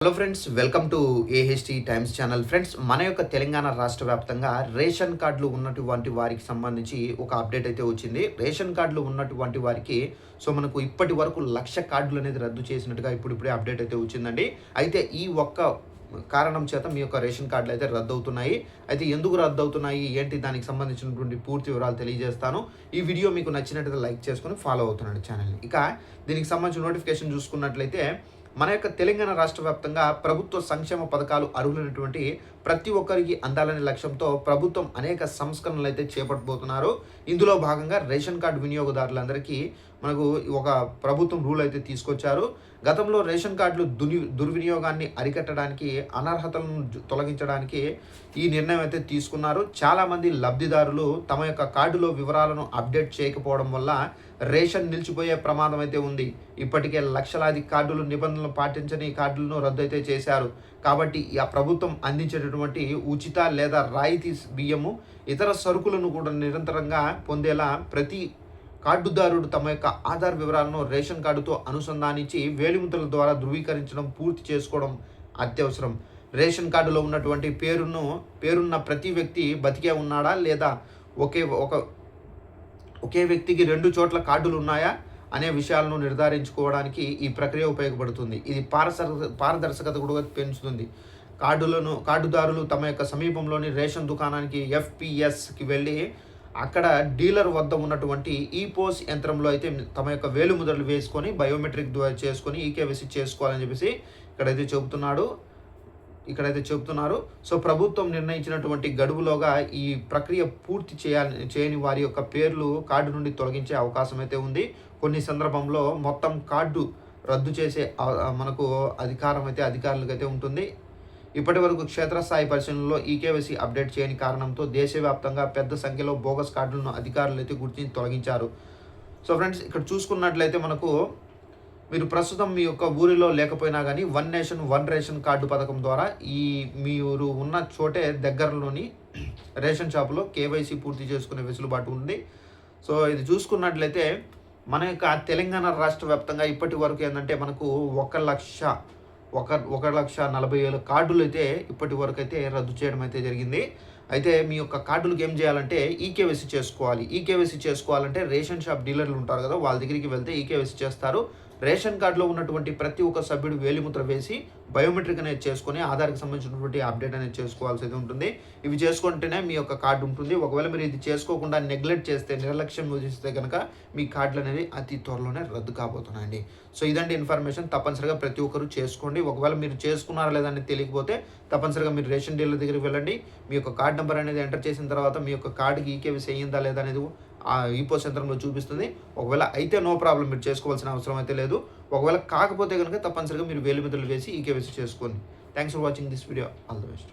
Hello friends, welcome to AHT times channel. Friends, మన యొక్క తెలంగాణ రాష్ట్ర వ్యాప్తంగా రేషన్ కార్డులు ఉన్నటువంటి వారికి సంబంధించి ఒక అప్డేట్ అయితే వచ్చింది. రేషన్ కార్డులు ఉన్నటువంటి వారికి మనకు ఇప్పటి వరకు 1,00,000 కార్డులు అనేది రద్దు చేసినట్టుగా ఇప్పుడిప్పుడే అప్డేట్ అయితే వచ్చిందండి. అయితే ఈ ఒక్క కారణం చేత మీ యొక్క రేషన్ కార్డులు అయితే రద్దు అవుతున్నాయి. అయితే ఎందుకు రద్దు అవుతున్నాయి, ఏంటి, దానికి సంబంధించినటువంటి పూర్తి వివరాలు తెలియజేస్తాను. ఈ వీడియో మీకు నచ్చినట్లయితే లైక్ చేసుకొని ఫాలో అవుతున్నాడు ఛానల్ని. ఇక దీనికి సంబంధించిన నోటిఫికేషన్ చూసుకున్నట్లయితే మన యొక్క తెలంగాణ రాష్ట్ర వ్యాప్తంగా ప్రభుత్వ సంక్షేమ పథకాలు అర్హులైనటువంటి ప్రతి ఒక్కరికి అందాలనే లక్ష్యంతో ప్రభుత్వం అనేక సంస్కరణలు అయితే చేపట్టబోతున్నారు. ఇందులో భాగంగా రేషన్ కార్డు వినియోగదారులందరికీ మనకు ఒక ప్రభుత్వం రూల్ అయితే తీసుకొచ్చారు. గతంలో రేషన్ కార్డులు దుర్వినియోగాన్ని అరికట్టడానికి, అనర్హతలను తొలగించడానికి ఈ నిర్ణయం అయితే తీసుకున్నారు. చాలామంది లబ్ధిదారులు తమ యొక్క కార్డులో వివరాలను అప్డేట్ చేయకపోవడం వల్ల రేషన్ నిలిచిపోయే ప్రమాదం అయితే ఉంది. ఇప్పటికే లక్షలాది కార్డులు నిబంధనలు పాటించని కార్డులను రద్దు అయితే చేశారు. కాబట్టి ఆ ప్రభుత్వం అందించేటటువంటి ఉచిత లేదా రాయితీ బియ్యము, ఇతర సరుకులను కూడా నిరంతరంగా పొందేలా ప్రతి కార్డుదారుడు తమ యొక్క ఆధార్ వివరాలను రేషన్ కార్డుతో అనుసంధానించి వేలిముద్రల ద్వారా ధృవీకరించడం పూర్తి చేసుకోవడం అత్యవసరం. రేషన్ కార్డులో ఉన్నటువంటి పేరున్న ప్రతి వ్యక్తి బతికే ఉన్నాడా లేదా ఒకే వ్యక్తికి 2 చోట్ల కార్డులు ఉన్నాయా అనే విషయాలను నిర్ధారించుకోవడానికి ఈ ప్రక్రియ ఉపయోగపడుతుంది. ఇది పారదర్శకత కూడా పెంచుతుంది. కార్డుదారులు తమ యొక్క సమీపంలోని రేషన్ దుకాణానికి ఎఫ్పిఎస్కి వెళ్ళి అక్కడ డీలర్ వద్ద ఉన్నటువంటి ఈపోస్ యంత్రంలో అయితే తమ యొక్క వేలిముద్రలు వేసుకొని బయోమెట్రిక్ ద్వారా చేసుకొని ఈకేవైసీ చేసుకోవాలని చెప్పేసి ఇక్కడైతే చెబుతున్నారు. ప్రభుత్వం నిర్ణయించినటువంటి గడువులోగా ఈ ప్రక్రియ పూర్తి చేయని వారి యొక్క పేర్లు కార్డు నుండి తొలగించే అవకాశం అయితే ఉంది. కొన్ని సందర్భంలో మొత్తం కార్డు రద్దు చేసే మనకు అధికారం అయితే అధికారులకైతే ఉంటుంది. ఇప్పటి వరకు క్షేత్రస్థాయి పరిశీలనలో ఈకేవైసీ అప్డేట్ చేయని కారణంతో దేశవ్యాప్తంగా పెద్ద సంఖ్యలో బోగస్ కార్డులను అధికారులు అయితే గుర్తించి తొలగించారు. ఫ్రెండ్స్, ఇక్కడ చూసుకున్నట్లయితే మనకు మీరు ప్రస్తుతం మీ యొక్క ఊరిలో లేకపోయినా కానీ one nation one ration card పథకం ద్వారా మీరు ఉన్న చోటే దగ్గరలోని రేషన్ షాపులో కేవైసీ పూర్తి చేసుకునే వెసులుబాటు ఉంది. ఇది చూసుకున్నట్లయితే మన యొక్క తెలంగాణ రాష్ట్ర వ్యాప్తంగా ఇప్పటి వరకు ఏంటంటే మనకు 1,40,000 కార్డులు అయితే ఇప్పటి వరకు అయితే రద్దు చేయడం అయితే జరిగింది. అయితే మీ యొక్క కార్డులకు ఏం చేయాలంటే ఈకేవైసీ చేసుకోవాలి. ఈకేవైసీ చేసుకోవాలంటే రేషన్ షాప్ డీలర్లు ఉంటారు కదా, వాళ్ళ దగ్గరికి వెళ్తే ఈకేవైసీ చేస్తారు. రేషన్ కార్డులో ఉన్నటువంటి ప్రతి ఒక్క సభ్యుడు వేలిముద్ర వేసి బయోమెట్రిక్ అనేది చేసుకొని ఆధార్కి సంబంధించినటువంటి అప్డేట్ అనేది చేసుకోవాల్సి అయితే ఉంటుంది. ఇవి చేసుకుంటేనే మీ యొక్క కార్డు ఉంటుంది. ఒకవేళ మీరు ఇది చేసుకోకుండా నెగ్లెక్ట్ చేస్తే, నిర్లక్ష్యం వహిస్తే కనుక మీ కార్డులు అనేది అతి త్వరలోనే రద్దు కాబోతున్నాయండి. ఇదండి ఇన్ఫర్మేషన్. తప్పనిసరిగా ప్రతి ఒక్కరు చేసుకోండి. ఒకవేళ మీరు చేసుకున్నారా లేదని తెలియకపోతే తప్పనిసరిగా మీరు రేషన్ డీలర్ దగ్గరికి వెళ్ళండి. మీ యొక్క కార్డు నెంబర్ అనేది ఎంటర్ చేసిన తర్వాత మీ యొక్క కార్డుకి ఈకేవైసీ అయ్యిందా లేదా అనేది ఆ ఈపోస్ యంత్రంలో చూపిస్తుంది. ఒకవేళ అయితే నో ప్రాబ్లం, మీరు చేసుకోవాల్సిన అవసరం అయితే లేదు. ఒకవేళ కాకపోతే కనుక తప్పనిసరిగా మీరు వేలిముద్రలు వేసి ఈకేవైసీ చేసుకోండి. Thanks for watching this video. All the best.